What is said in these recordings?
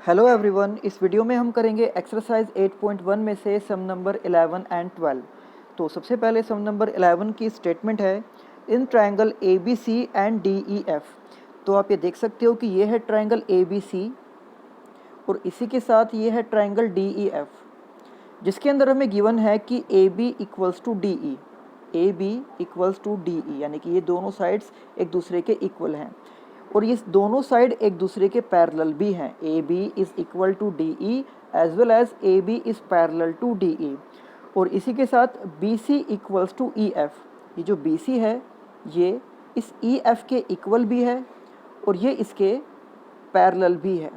Hello everyone, इस video में हम करेंगे एक्सरसाइज 8.1 में से सम नंबर 11 एंड 12। तो सबसे पहले सम नंबर 11 की स्टेटमेंट है in triangle A B C and D E F. तो आप ये देख सकते हो कि ये है ट्रायंगल ए बी सी और इसी के साथ ये है ट्रायंगल डी ई एफ, जिसके अंदर हमें गिवन है कि A B equals to D E, A B equals to D E, यानी कि ये दोनों साइड्स एक दूसरे के इक्वल हैं और ये दोनों साइड एक दूसरे के पैरेलल भी हैं। A B is equal to D E as well as A B is parallel to D E. और इसी के साथ B C equals to E F, ये जो बी सी है ये इस ई एफ के इक्वल भी है और ये इसके पैरेलल भी है।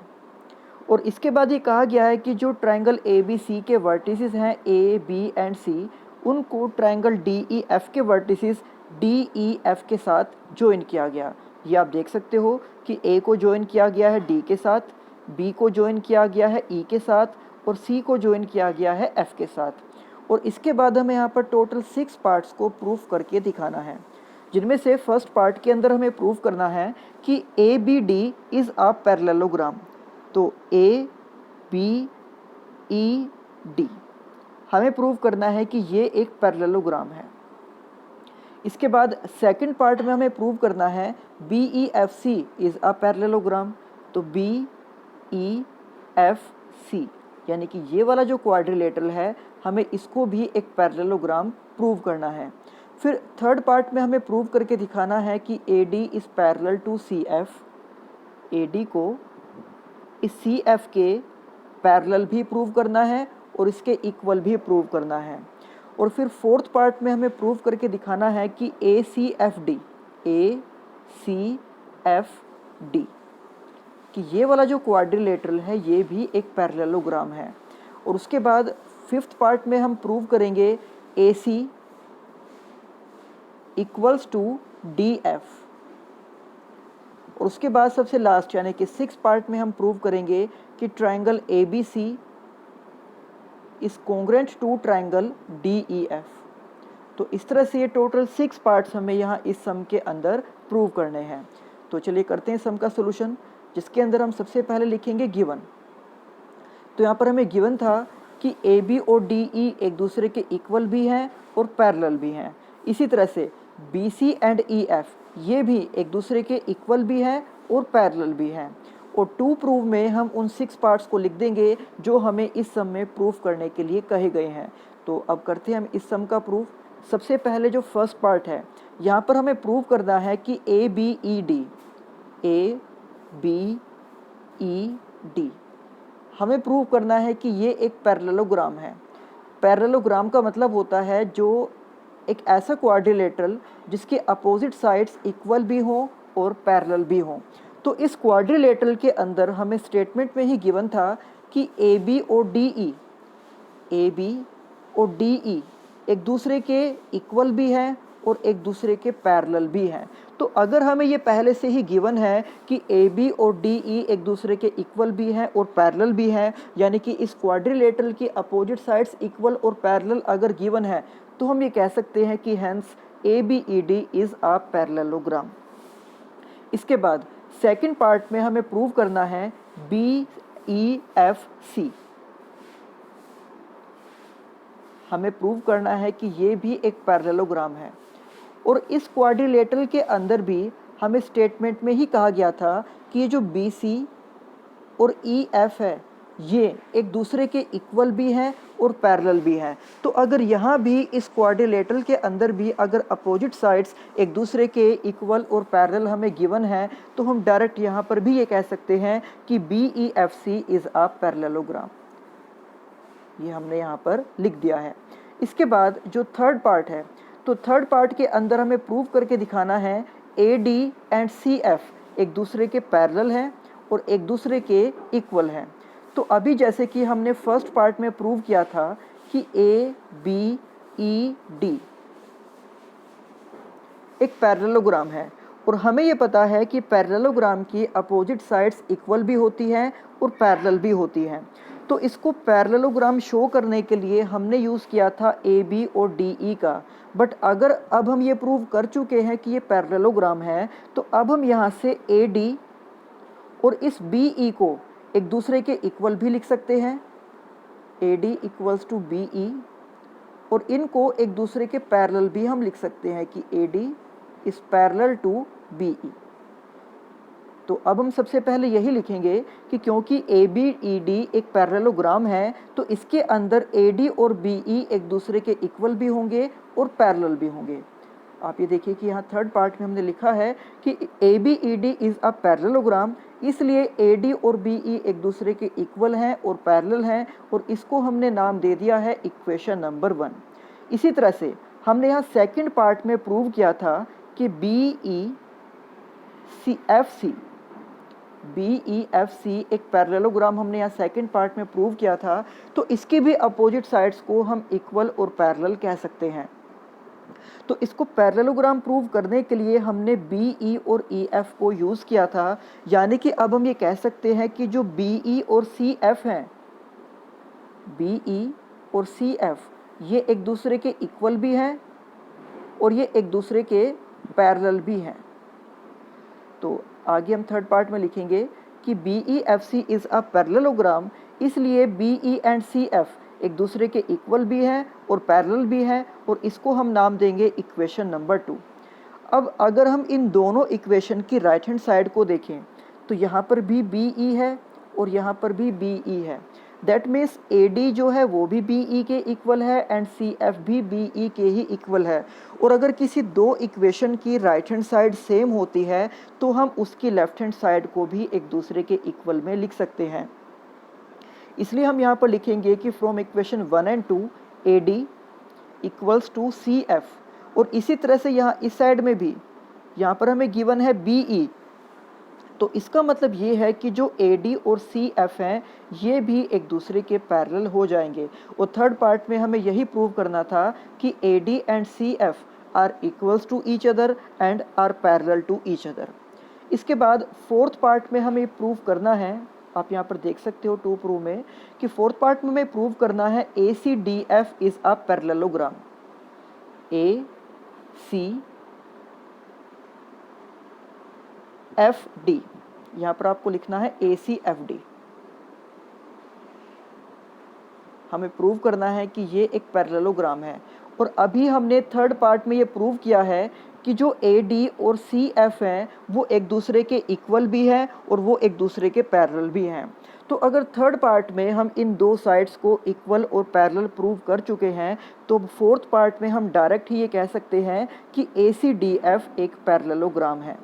और इसके बाद ये कहा गया है कि जो ट्रायंगल ए बी सी के वर्टिसेस हैं ए बी एंड सी, उनको ट्रायंगल डी ई एफ के वर्टिसेस डी ई एफ के साथ ज्वाइन किया गया। ये आप देख सकते हो कि ए को ज्वाइन किया गया है डी के साथ, बी को ज्वाइन किया गया है ई के साथ और सी को ज्वाइन किया गया है एफ के साथ। और इसके बाद हमें यहाँ पर टोटल 6 पार्ट्स को प्रूफ करके दिखाना है, जिनमें से फर्स्ट पार्ट के अंदर हमें प्रूफ करना है कि A B D is a parallelogram. तो ए बी ई डी हमें प्रूव करना है कि ये एक पैरेललोग्राम है। इसके बाद सेकंड पार्ट में हमें प्रूव करना है B E F C is a parallelogram. तो बी ई एफ सी यानी कि ये वाला जो क्वाड्रिलेटरल है, हमें इसको भी एक पैरेललोग्राम प्रूव करना है। फिर थर्ड पार्ट में हमें प्रूव करके दिखाना है कि A D is parallel to C F, A D को इस सी एफ के पैरेलल भी प्रूव करना है और इसके इक्वल भी प्रूव करना है। और फिर फोर्थ पार्ट में हमें प्रूव करके दिखाना है कि ए सी एफ डी, ए सी एफ डी, कि ये वाला जो क्वाड्रिलेटरल है ये भी एक पैरेललोग्राम है। और उसके बाद फिफ्थ पार्ट में हम प्रूव करेंगे ए सी इक्वल्स टू डी एफ। और उसके बाद सबसे लास्ट यानी कि 6 पार्ट में हम प्रूव करेंगे कि triangle A B C is congruent to triangle D E F. तो इस तरह से ये टोटल 6 पार्ट्स हमें यहाँ इस सम के अंदर प्रूव करने हैं। तो चलिए करते हैं सम का सोल्यूशन, जिसके अंदर हम सबसे पहले लिखेंगे गिवन। तो यहाँ पर हमें गिवन था कि ए बी और डी ई एक दूसरे के इक्वल भी हैं और पैरेलल भी हैं। इसी तरह से B C and E F ये भी एक दूसरे के इक्वल भी हैं और पैरेलल भी हैं। और टू प्रूव में हम उन 6 पार्ट्स को लिख देंगे जो हमें इस सम में प्रूफ करने के लिए कहे गए हैं। तो अब करते हैं हम इस सम का प्रूफ। सबसे पहले जो फर्स्ट पार्ट है, यहाँ पर हमें प्रूव करना है कि A B E D, A B E D हमें प्रूव करना है कि ये एक पैरेललोग्राम है। पैरेललोग्राम का मतलब होता है जो एक ऐसा क्वाड्रिलेटरल जिसके अपोजिट साइड्स इक्वल भी हों और पैरेलल भी हों। तो इस क्वाड्रिलेटरल के अंदर हमें स्टेटमेंट में ही गिवन था कि ए बी और डी ई, ए बी और डी ई एक दूसरे के इक्वल भी हैं और एक दूसरे के पैरेलल भी हैं। तो अगर हमें ये पहले से ही गिवन है कि ए बी और डी ई एक दूसरे के इक्वल भी हैं और पैरेलल भी हैं, यानी कि इस क्वाड्रिलेटरल की अपोजिट साइड्स इक्वल और पैरेलल अगर गिवन है, तो हम ये कह सकते हैं कि hence A B E D is a parallelogram. इसके बाद सेकंड पार्ट में हमें प्रूव करना है बी ई एफ सी। हमें प्रूव करना है कि ये भी एक पैरेललोग्राम है। और इस क्वाड्रिलेटरल के अंदर भी हमें स्टेटमेंट में ही कहा गया था कि ये जो बी सी और ई एफ है ये एक दूसरे के इक्वल भी हैं और पैरेलल भी हैं। तो अगर यहाँ भी इस क्वाड्रिलेटरल के अंदर भी अगर अपोजिट साइड्स एक दूसरे के इक्वल और पैरेलल हमें गिवन है, तो हम डायरेक्ट यहाँ पर भी ये कह सकते हैं कि B E F C is a parallelogram. ये हमने यहाँ पर लिख दिया है। इसके बाद जो थर्ड पार्ट है, तो थर्ड पार्ट के अंदर हमें प्रूव करके दिखाना है A D and C F एक दूसरे के पैरेलल हैं और एक दूसरे के इक्वल हैं। तो अभी जैसे कि हमने फर्स्ट पार्ट में प्रूव किया था कि ए बी ई डी एक पैरेललोग्राम है और हमें ये पता है कि पैरेललोग्राम की अपोजिट साइड्स इक्वल भी होती हैं और पैरेलल भी होती हैं। तो इसको पैरेललोग्राम शो करने के लिए हमने यूज़ किया था ए बी और डी ई का। बट अगर अब हम ये प्रूव कर चुके हैं कि ये पैरेललोग्राम है, तो अब हम यहाँ से ए डी और इस बी ई को एक दूसरे के इक्वल भी लिख सकते हैं, AD इक्वल्स टू BE, और इनको एक दूसरे के पैरेलल भी हम लिख सकते हैं कि AD is parallel to BE। तो अब हम सबसे पहले यही लिखेंगे कि क्योंकि ABED एक पैरेललोग्राम है तो इसके अंदर AD और BE एक दूसरे के इक्वल भी होंगे और पैरेलल भी होंगे। आप ये देखिए कि यहाँ थर्ड पार्ट में हमने लिखा है कि ABED इज़ अ पैरेललोग्राम, इसलिए AD और BE एक दूसरे के इक्वल हैं और पैरेलल हैं, और इसको हमने नाम दे दिया है इक्वेशन नंबर 1। इसी तरह से हमने यहाँ सेकंड पार्ट में प्रूव किया था कि BEFC एक पैरेललोग्राम हमने यहाँ सेकंड पार्ट में प्रूव किया था, तो इसकी भी अपोजिट साइड्स को हम इक्वल और पैरेलल कह सकते हैं। तो इसको पैरेललोग्राम प्रूव करने के लिए हमने BE और EF को यूज़ किया था, यानी कि अब हम ये कह सकते हैं कि जो BE और CF हैं, BE और CF ये एक दूसरे के इक्वल भी हैं और ये एक दूसरे के पैरेलल भी हैं। तो आगे हम थर्ड पार्ट में लिखेंगे कि BEFC इज़ अ पैरेललोग्राम, इसलिए BE एंड CF एक दूसरे के इक्वल भी हैं और पैरेलल भी हैं, और इसको हम नाम देंगे इक्वेशन नंबर 2। अब अगर हम इन दोनों इक्वेशन की राइट हैंड साइड को देखें तो यहाँ पर भी BE है और यहाँ पर भी BE है। दैट मीन्स AD जो है वो भी BE के इक्वल है एंड CF भी BE के ही इक्वल है। और अगर किसी दो इक्वेशन की राइट हैंड साइड सेम होती है तो हम उसकी लेफ्ट हैंड साइड को भी एक दूसरे के इक्वल में लिख सकते हैं। इसलिए हम यहाँ पर लिखेंगे कि from equation 1 and 2 AD equals to CF, और इसी तरह से यहाँ इस साइड में भी यहाँ पर हमें गिवन है BE, तो इसका मतलब ये है कि जो AD और CF हैं ये भी एक दूसरे के पैरेलल हो जाएंगे। और थर्ड पार्ट में हमें यही प्रूव करना था कि AD and CF are equals to each other and are parallel to each other. इसके बाद फोर्थ पार्ट में हमें प्रूव करना है, आप यहाँ पर देख सकते हो टू प्रूव में, कि फोर्थ पार्ट में हमें प्रूव करना है ACDF is a parallelogram. ACFD, यहाँ पर आपको लिखना है ACFD। हमें प्रूव करना है कि ये एक पैरेललोग्राम है, और अभी हमने थर्ड पार्ट में ये प्रूव किया है कि जो AD और CF हैं वो एक दूसरे के इक्वल भी हैं और वो एक दूसरे के पैरेलल भी हैं। तो अगर थर्ड पार्ट में हम इन दो साइड्स को इक्वल और पैरेलल प्रूव कर चुके हैं तो फोर्थ पार्ट में हम डायरेक्ट ही ये कह सकते हैं कि ACDF एक पैरेललोग्राम है।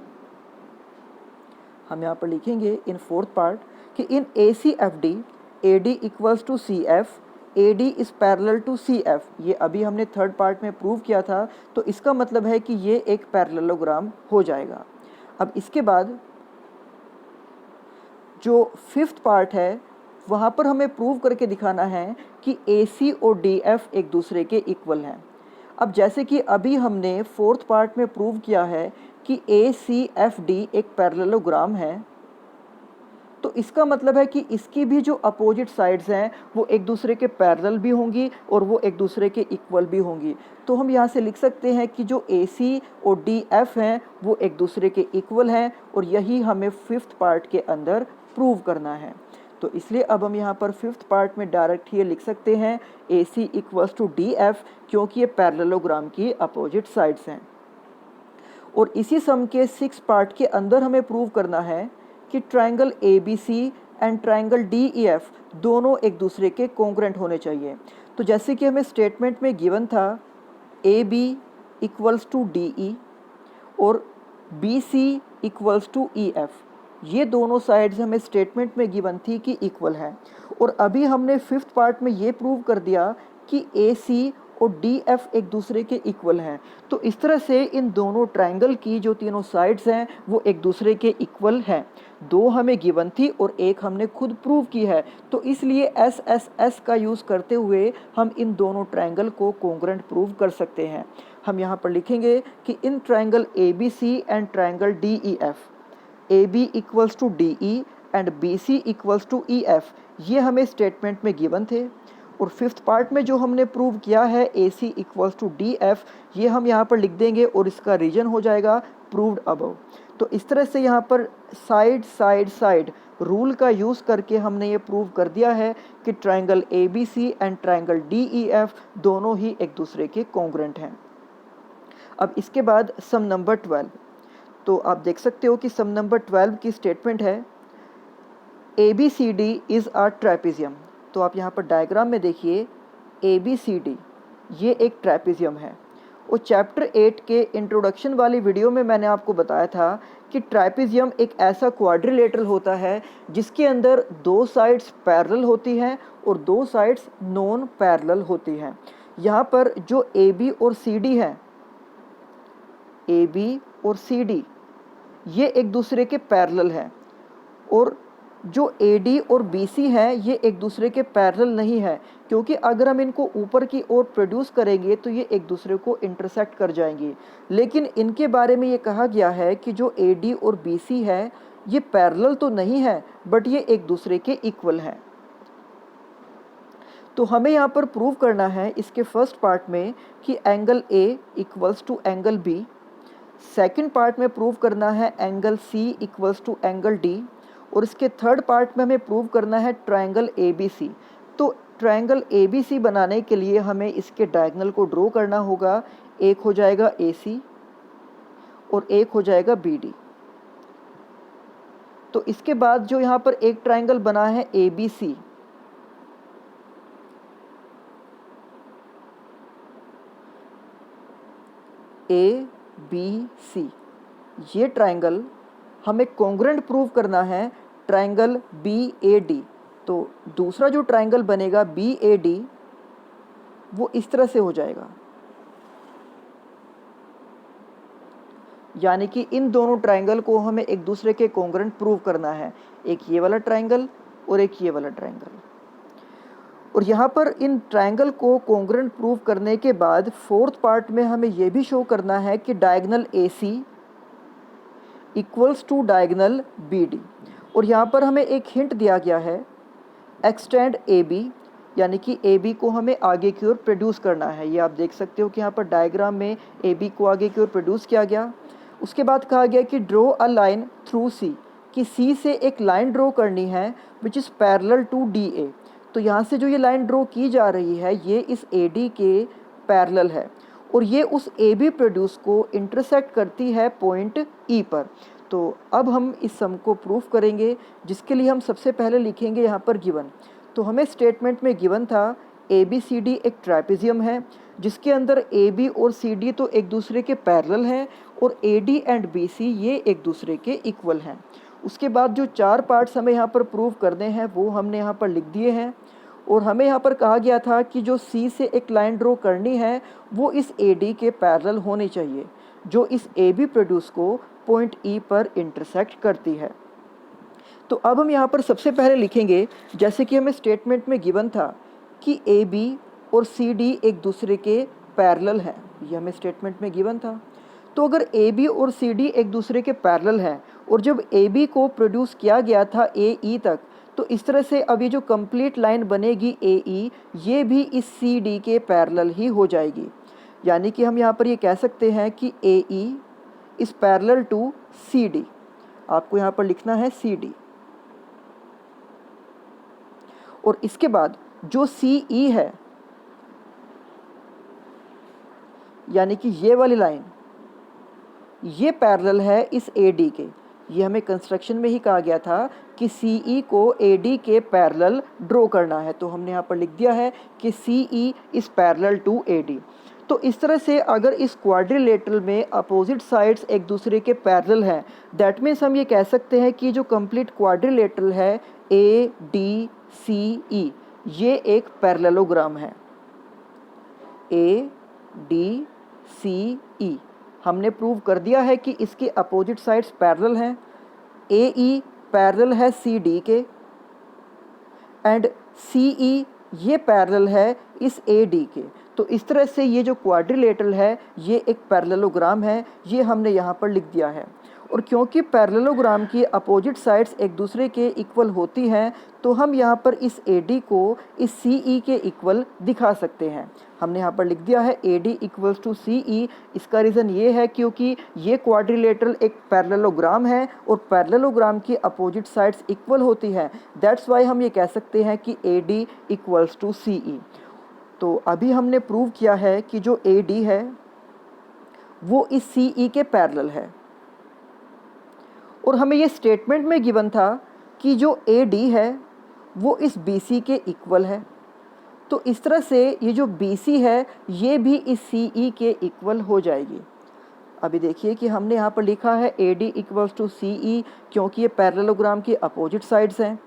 हम यहाँ पर लिखेंगे इन फोर्थ पार्ट कि in ACFD AD equals to CF, AD is parallel to CF। ये अभी हमने थर्ड पार्ट में प्रूव किया था, तो इसका मतलब है कि ये एक पैरेललोग्राम हो जाएगा। अब इसके बाद जो फिफ्थ पार्ट है वहाँ पर हमें प्रूव करके दिखाना है कि AC और DF एक दूसरे के इक्वल हैं। अब जैसे कि अभी हमने फोर्थ पार्ट में प्रूव किया है कि ACFD एक पैरेललोग्राम है, तो इसका मतलब है कि इसकी भी जो अपोजिट साइड्स हैं वो एक दूसरे के पैरेलल भी होंगी और वो एक दूसरे के इक्वल भी होंगी। तो हम यहाँ से लिख सकते हैं कि जो AC और DF हैं वो एक दूसरे के इक्वल हैं, और यही हमें फिफ्थ पार्ट के अंदर प्रूव करना है। तो इसलिए अब हम यहाँ पर फिफ्थ पार्ट में डायरेक्ट ये लिख सकते हैं AC इक्वल्स टू DF, क्योंकि ये पैरेललोग्राम की अपोजिट साइड्स हैं। और इसी सम के सिक्स पार्ट के अंदर हमें प्रूव करना है कि triangle ABC and triangle DEF दोनों एक दूसरे के कॉन्ग्रुएंट होने चाहिए। तो जैसे कि हमें स्टेटमेंट में गिवन था AB इक्वल्स टू DE और BC इक्वल्स टू EF, ये दोनों साइड्स हमें स्टेटमेंट में गिवन थी कि इक्वल है। और अभी हमने फिफ्थ पार्ट में ये प्रूव कर दिया कि AC और DF एक दूसरे के इक्वल हैं। तो इस तरह से इन दोनों ट्रायंगल की जो तीनों साइड्स हैं वो एक दूसरे के इक्वल हैं। दो हमें गिवन थी और एक हमने खुद प्रूव की है, तो इसलिए SSS का यूज़ करते हुए हम इन दोनों ट्रायंगल को कॉन्ग्रुएंट प्रूव कर सकते हैं। हम यहाँ पर लिखेंगे कि in triangle ABC and triangle DEF, AB equals to DE and BC equals to EF, ये हमें स्टेटमेंट में गिवन थे। और फिफ्थ पार्ट में जो हमने प्रूव किया है AC इक्वल्स टू DF, ये हम यहाँ पर लिख देंगे और इसका रीजन हो जाएगा प्रूव्ड अबव। तो इस तरह से यहाँ पर साइड साइड साइड रूल का यूज़ करके हमने ये प्रूव कर दिया है कि triangle ABC and triangle DEF दोनों ही एक दूसरे के कॉन्ग्रुएंट हैं। अब इसके बाद सम नंबर 12, तो आप देख सकते हो कि सम नंबर 12 की स्टेटमेंट है ABCD इज़ अ ट्रेपेजियम। तो आप यहाँ पर डायग्राम में देखिए ABCD ये एक ट्रेपेजियम है। और चैप्टर 8 के इंट्रोडक्शन वाली वीडियो में मैंने आपको बताया था कि ट्रापेजियम एक ऐसा क्वाड्रिलेटरल होता है जिसके अंदर दो साइड्स पैरेलल होती हैं और दो साइड्स नॉन पैरेलल होती हैं। यहाँ पर जो AB और CD है, AB और CD ये एक दूसरे के पैरेलल हैं, और जो AD और BC है ये एक दूसरे के पैरेलल नहीं है, क्योंकि अगर हम इनको ऊपर की ओर प्रोड्यूस करेंगे तो ये एक दूसरे को इंटरसेक्ट कर जाएंगी। लेकिन इनके बारे में ये कहा गया है कि जो AD और BC है ये पैरेलल तो नहीं है, बट ये एक दूसरे के इक्वल हैं। तो हमें यहाँ पर प्रूव करना है इसके फर्स्ट पार्ट में कि angle A equals to angle B, second part में प्रूव करना है angle C equals to angle D, और इसके थर्ड पार्ट में हमें प्रूव करना है ट्रायंगल ABC। तो ट्रायंगल ABC बनाने के लिए हमें इसके डायगोनल को ड्रॉ करना होगा। एक हो जाएगा AC और एक हो जाएगा BD। तो इसके बाद जो यहाँ पर एक ट्रायंगल बना है ABC, ABC, ये ट्रायंगल हमें कॉन्ग्रुएंट प्रूव करना है ट्रायंगल BAD। तो दूसरा जो ट्रायंगल बनेगा BAD वो इस तरह से हो जाएगा, यानी कि इन दोनों ट्रायंगल को हमें एक दूसरे के कॉन्ग्रुएंट प्रूव करना है, एक ये वाला ट्रायंगल और एक ये वाला ट्रायंगल। और यहाँ पर इन ट्रायंगल को कॉन्ग्रुएंट प्रूव करने के बाद फोर्थ पार्ट में हमें ये भी शो करना है कि diagonal AC equals to diagonal BD। और यहाँ पर हमें एक हिंट दिया गया है एक्सटेंड AB, यानी कि AB को हमें आगे की ओर प्रोड्यूस करना है। ये आप देख सकते हो कि यहाँ पर डायग्राम में AB को आगे की ओर प्रोड्यूस किया गया। उसके बाद कहा गया कि draw a line through C, कि C से एक लाइन ड्रॉ करनी है which is parallel to DA। तो यहाँ से जो ये लाइन ड्रॉ की जा रही है ये इस AD के पैरेलल है, और ये उस AB प्रोड्यूस को इंटरसेक्ट करती है पॉइंट E पर। तो अब हम इस सम को प्रूफ करेंगे, जिसके लिए हम सबसे पहले लिखेंगे यहाँ पर गिवन। तो हमें स्टेटमेंट में गिवन था ABCD एक ट्रेपेजियम है जिसके अंदर AB और CD तो एक दूसरे के पैरेलल हैं और AD एंड BC ये एक दूसरे के इक्वल हैं। उसके बाद जो चार पार्ट्स हमें यहाँ पर प्रूव करने हैं वो हमने यहाँ पर लिख दिए हैं। और हमें यहाँ पर कहा गया था कि जो C से एक लाइन ड्रॉ करनी है वो इस AD के पैरेलल होनी चाहिए, जो इस AB प्रोड्यूस को पॉइंट E पर इंटरसेक्ट करती है। तो अब हम यहाँ पर सबसे पहले लिखेंगे, जैसे कि हमें स्टेटमेंट में गिवन था कि AB और CD एक दूसरे के पैरेलल हैं, ये हमें स्टेटमेंट में गिवन था। तो अगर AB और CD एक दूसरे के पैरेलल हैं और जब AB को प्रोड्यूस किया गया था AE तक, तो इस तरह से अब ये जो कंप्लीट लाइन बनेगी AE ये भी इस CD के पैरेलल ही हो जाएगी। यानी कि हम यहाँ पर ये कह सकते हैं कि AE is parallel to CD। आपको यहाँ पर लिखना है CD। और इसके बाद जो CE है, यानी कि ये वाली लाइन ये पैरेलल है इस AD के। ये हमें कंस्ट्रक्शन में ही कहा गया था कि CE को AD के पैरेलल ड्रॉ करना है, तो हमने यहाँ पर लिख दिया है कि CE is parallel to AD। तो इस तरह से अगर इस क्वाड्रिलेटरल में अपोजिट साइड्स एक दूसरे के पैरेलल हैं, दैट मीन्स हम ये कह सकते हैं कि जो कंप्लीट क्वाड्रिलेटरल है ADCE ये एक पैरेललोग्राम है। ADCE हमने प्रूव कर दिया है कि इसके अपोजिट साइड्स पैरेलल हैं। AE पैरेलल है CD के एंड CE ये पैरेलल है इस AD के। तो इस तरह से ये जो क्वाड्रिलेटरल है ये एक पैरेललोग्राम है, ये हमने यहाँ पर लिख दिया है। और क्योंकि पैरेललोग्राम की अपोजिट साइड्स एक दूसरे के इक्वल होती हैं तो हम यहाँ पर इस AD को इस CE के इक्वल दिखा सकते हैं। हमने यहाँ पर लिख दिया है AD इक्वल्स टू CE। इसका रीज़न ये है क्योंकि ये क्वाड्रिलेटरल एक पैरेललोग्राम है और पैरेललोग्राम की अपोजिट साइड्स इक्वल होती हैं। दैट्स वाई हम ये कह सकते हैं कि AD इक्वल्स टू CE। तो अभी हमने प्रूव किया है कि जो AD है वो इस CE के पैरेलल है और हमें ये स्टेटमेंट में गिवन था कि जो AD है वो इस BC के इक्वल है। तो इस तरह से ये जो BC है ये भी इस CE के इक्वल हो जाएगी। अभी देखिए कि हमने यहाँ पर लिखा है AD इक्वल्स टू CE क्योंकि ये पैरेललोग्राम की अपोजिट साइड्स हैं।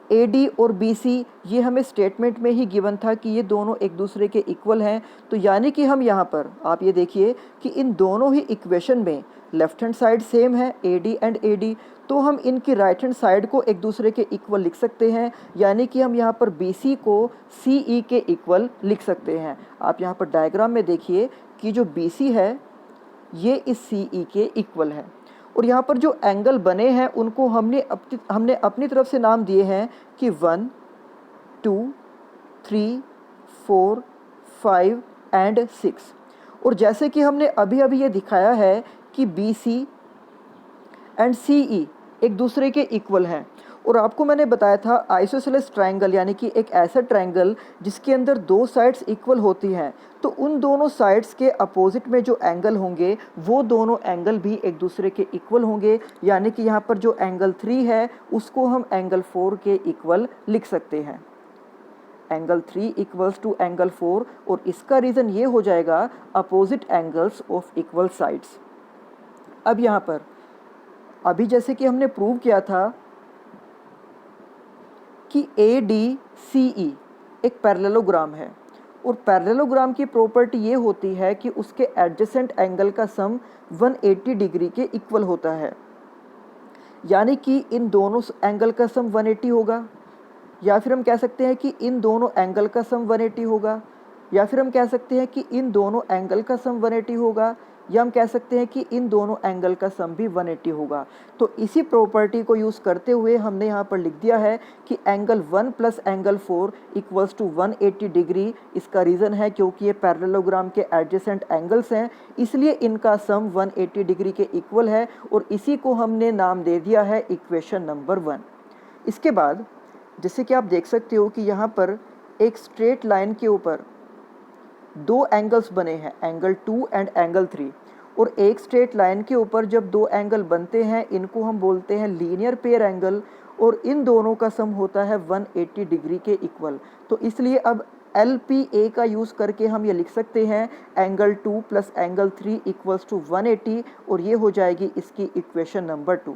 AD और BC ये हमें स्टेटमेंट में ही गिवन था कि ये दोनों एक दूसरे के इक्वल हैं। तो यानी कि हम यहाँ पर आप ये देखिए कि इन दोनों ही इक्वेशन में लेफ्ट हैंड साइड सेम है AD एंड AD, तो हम इनकी राइट हैंड साइड को एक दूसरे के इक्वल लिख सकते हैं। यानी कि हम यहाँ पर BC को CE के इक्वल लिख सकते हैं। आप यहाँ पर डायग्राम में देखिए कि जो BC है ये इस CE के इक्वल है और यहाँ पर जो एंगल बने हैं उनको हमने अपनी तरफ से नाम दिए हैं कि 1, 2, 3, 4, 5 एंड 6। और जैसे कि हमने अभी ये दिखाया है कि BC एंड CE एक दूसरे के इक्वल हैं और आपको मैंने बताया था आइसोसेलेस ट्रायंगल यानी कि एक ऐसा ट्रायंगल जिसके अंदर दो साइड्स इक्वल होती हैं, तो उन दोनों साइड्स के अपोजिट में जो एंगल होंगे वो दोनों एंगल भी एक दूसरे के इक्वल होंगे। यानी कि यहाँ पर जो एंगल 3 है उसको हम एंगल 4 के इक्वल लिख सकते हैं। एंगल 3 इक्वल्स टू एंगल 4 और इसका रीज़न ये हो जाएगा opposite angles of equal sides. अब यहाँ पर अभी जैसे कि हमने प्रूव किया था कि ADCE एक पैरेललोग्राम है और पैरेललोग्राम की प्रॉपर्टी ये होती है कि उसके एडजेसेंट एंगल का सम 180 डिग्री के इक्वल होता है। यानी कि इन दोनों एंगल का सम 180 होगा, या फिर हम कह सकते हैं कि इन दोनों एंगल का सम 180 होगा, या फिर हम कह सकते हैं कि इन दोनों एंगल का सम 180 होगा, या हम कह सकते हैं कि इन दोनों एंगल का सम भी 180 होगा। तो इसी प्रॉपर्टी को यूज़ करते हुए हमने यहाँ पर लिख दिया है कि angle 1 plus angle 4 equals to 180 degree. इसका रीज़न है क्योंकि ये पैरेललोग्राम के एडजेसेंट एंगल्स हैं, इसलिए इनका सम 180 डिग्री के इक्वल है और इसी को हमने नाम दे दिया है इक्वेशन नंबर 1। इसके बाद जैसे कि आप देख सकते हो कि यहाँ पर एक स्ट्रेट लाइन के ऊपर दो एंगल्स बने हैं, एंगल 2 एंड एंगल 3। और एक स्ट्रेट लाइन के ऊपर जब दो एंगल बनते हैं इनको हम बोलते हैं लीनियर पेयर एंगल और इन दोनों का सम होता है 180 डिग्री के इक्वल। तो इसलिए अब LPA का यूज़ करके हम ये लिख सकते हैं angle 2 plus angle 3 equals to 180 और ये हो जाएगी इसकी इक्वेशन नंबर 2।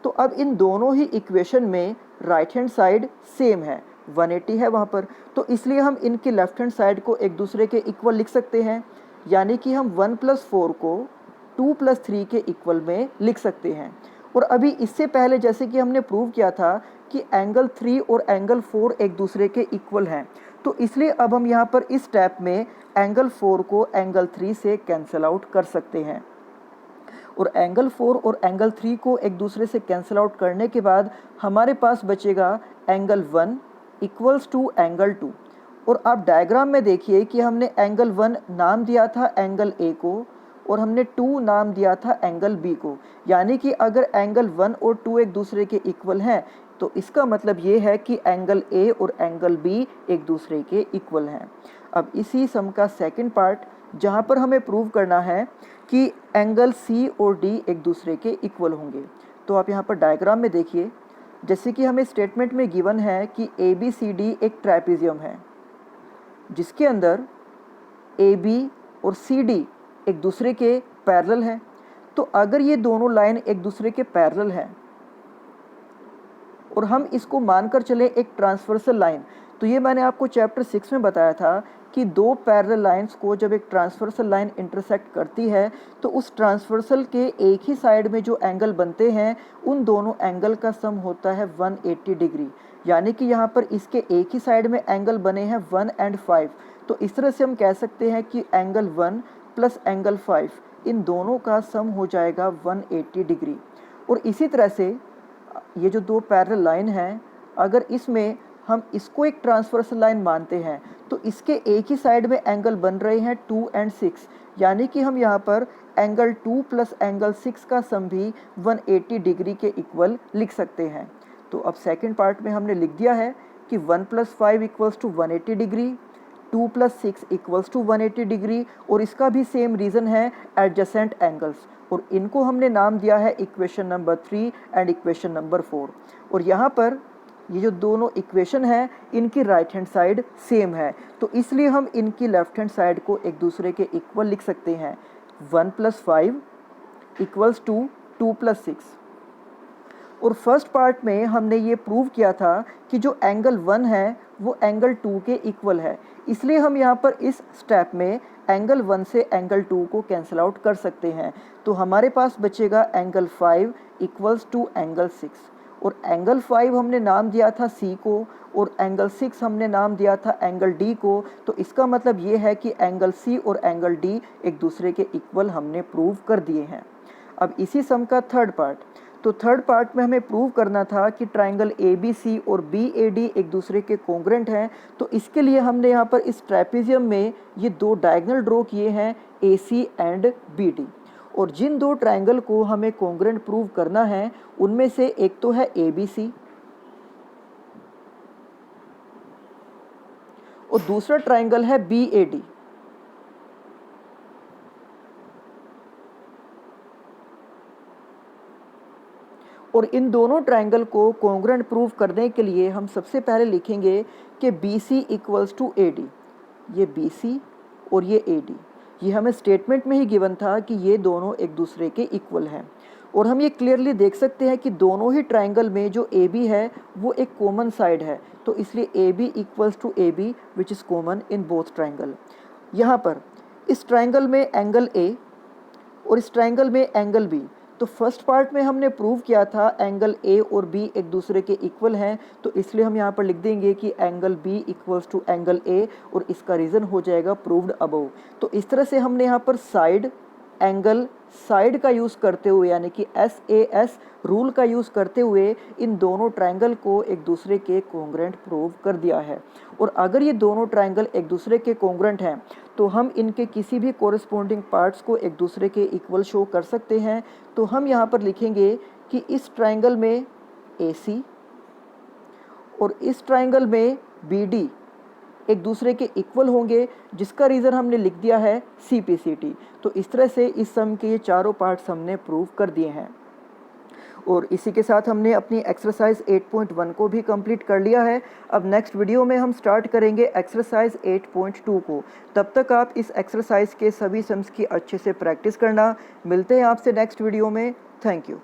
तो अब इन दोनों ही इक्वेशन में राइट हैंड साइड सेम है, 180 है वहाँ पर, तो इसलिए हम इनकी लेफ्ट हैंड साइड को एक दूसरे के इक्वल लिख सकते हैं। यानी कि हम 1 + 4 को 2 + 3 के इक्वल में लिख सकते हैं। और अभी इससे पहले जैसे कि हमने प्रूव किया था कि एंगल 3 और एंगल 4 एक दूसरे के इक्वल हैं, तो इसलिए अब हम यहाँ पर इस स्टेप में एंगल 4 को एंगल 3 से कैंसिल आउट कर सकते हैं। और एंगल 4 और एंगल 3 को एक दूसरे से कैंसिल आउट करने के बाद हमारे पास बचेगा एंगल 1 इक्वल्स टू एंगल 2। और आप डायग्राम में देखिए कि हमने एंगल 1 नाम दिया था एंगल A को और हमने 2 नाम दिया था एंगल B को। यानी कि अगर एंगल 1 और 2 एक दूसरे के इक्वल हैं तो इसका मतलब ये है कि एंगल A और एंगल B एक दूसरे के इक्वल हैं। अब इसी सम का सेकंड पार्ट जहाँ पर हमें प्रूव करना है कि एंगल C और D एक दूसरे के इक्वल होंगे। तो आप यहाँ पर डायग्राम में देखिए, जैसे कि हमें स्टेटमेंट में गिवन है कि ABCD एक ट्रापेजियम है जिसके अंदर AB और CD एक दूसरे के पैरेलल हैं। तो अगर ये दोनों लाइन एक दूसरे के पैरेलल हैं और हम इसको मानकर चले एक ट्रांसवर्सल लाइन, तो ये मैंने आपको चैप्टर 6 में बताया था कि दो पैरेलल लाइंस को जब एक ट्रांसवर्सल लाइन इंटरसेक्ट करती है तो उस ट्रांसवर्सल के एक ही साइड में जो एंगल बनते हैं उन दोनों एंगल का सम होता है 180 डिग्री। यानी कि यहाँ पर इसके एक ही साइड में एंगल बने हैं 1 एंड 5। तो इस तरह से हम कह सकते हैं कि एंगल 1 प्लस एंगल 5 इन दोनों का सम हो जाएगा 180 डिग्री। और इसी तरह से ये जो दो पैरेलल लाइन हैं, अगर इसमें हम इसको एक ट्रांसवर्सल लाइन मानते हैं तो इसके एक ही साइड में एंगल बन रहे हैं 2 और 6, यानी कि हम यहाँ पर एंगल 2 प्लस एंगल 6 का सम भी 180 डिग्री के इक्वल लिख सकते हैं। तो अब सेकंड पार्ट में हमने लिख दिया है कि 1 + 5 equals to 180 degree, 2 + 6 equals to 180 degree, और इसका भी सेम रीज़न है एडजेसेंट एंगल्स, और इनको हमने नाम दिया है equation number 3 and equation number 4। और यहाँ पर ये जो दोनों इक्वेशन है इनकी राइट हैंड साइड सेम है, तो इसलिए हम इनकी लेफ्ट हैंड साइड को एक दूसरे के इक्वल लिख सकते हैं। 1 + 5 इक्वल्स टू 2 + 6। और फर्स्ट पार्ट में हमने ये प्रूव किया था कि जो एंगल 1 है वो एंगल 2 के इक्वल है, इसलिए हम यहाँ पर इस स्टेप में एंगल 1 से एंगल 2 को कैंसिल आउट कर सकते हैं। तो हमारे पास बचेगा एंगल 5 इक्वल्स टू एंगल 6, और एंगल 5 हमने नाम दिया था C को, और एंगल 6 हमने नाम दिया था एंगल D को। तो इसका मतलब ये है कि एंगल C और एंगल D एक दूसरे के इक्वल हमने प्रूव कर दिए हैं। अब इसी सम का थर्ड पार्ट, तो थर्ड पार्ट में हमें प्रूव करना था कि ट्राइंगल ABC और BAD एक दूसरे के कोंग्रेंट हैं। तो इसके लिए हमने यहाँ पर इस ट्रेपेजियम में ये दो डायगोनल ड्रॉ किए हैं AC एंड BD, और जिन दो ट्राइंगल को हमें कोंग्रेंट प्रूव करना है उनमें से एक तो है ABC और दूसरा ट्राइंगल है BAD। और इन दोनों ट्राइंगल को कोंग्रेंट प्रूव करने के लिए हम सबसे पहले लिखेंगे कि BC इक्वल्स टू AD। ये BC और ये AD, ये हमें स्टेटमेंट में ही गिवन था कि ये दोनों एक दूसरे के इक्वल हैं, और हम ये क्लियरली देख सकते हैं कि दोनों ही ट्राइंगल में जो AB है वो एक कॉमन साइड है, तो इसलिए AB equals to AB which is common in both triangle. यहाँ पर इस ट्राइंगल में एंगल A और इस ट्राइंगल में एंगल B, तो फर्स्ट पार्ट में हमने प्रूव किया था एंगल A और B एक दूसरे के इक्वल हैं, तो इसलिए हम यहाँ पर लिख देंगे कि angle B equals to angle A, और इसका रीज़न हो जाएगा प्रूव्ड अबव। तो इस तरह से हमने यहाँ पर साइड, एंगल, साइड का यूज़ करते हुए यानी कि SAS रूल का यूज़ करते हुए इन दोनों ट्राइंगल को एक दूसरे के कोंग्रेंट प्रूव कर दिया है। और अगर ये दोनों ट्राइंगल एक दूसरे के कोंग्रेंट हैं तो हम इनके किसी भी कोरिस्पोंडिंग पार्ट्स को एक दूसरे के इक्वल शो कर सकते हैं। तो हम यहाँ पर लिखेंगे कि इस ट्राइंगल में AC और इस ट्राइंगल में BD एक दूसरे के इक्वल होंगे, जिसका रीज़न हमने लिख दिया है CPCT। तो इस तरह से इस सम के ये चारों पार्ट्स हमने प्रूव कर दिए हैं, और इसी के साथ हमने अपनी एक्सरसाइज 8.1 को भी कंप्लीट कर लिया है। अब नेक्स्ट वीडियो में हम स्टार्ट करेंगे एक्सरसाइज 8.2 को। तब तक आप इस एक्सरसाइज के सभी सम्स की अच्छे से प्रैक्टिस करना। मिलते हैं आपसे नेक्स्ट वीडियो में। Thank you.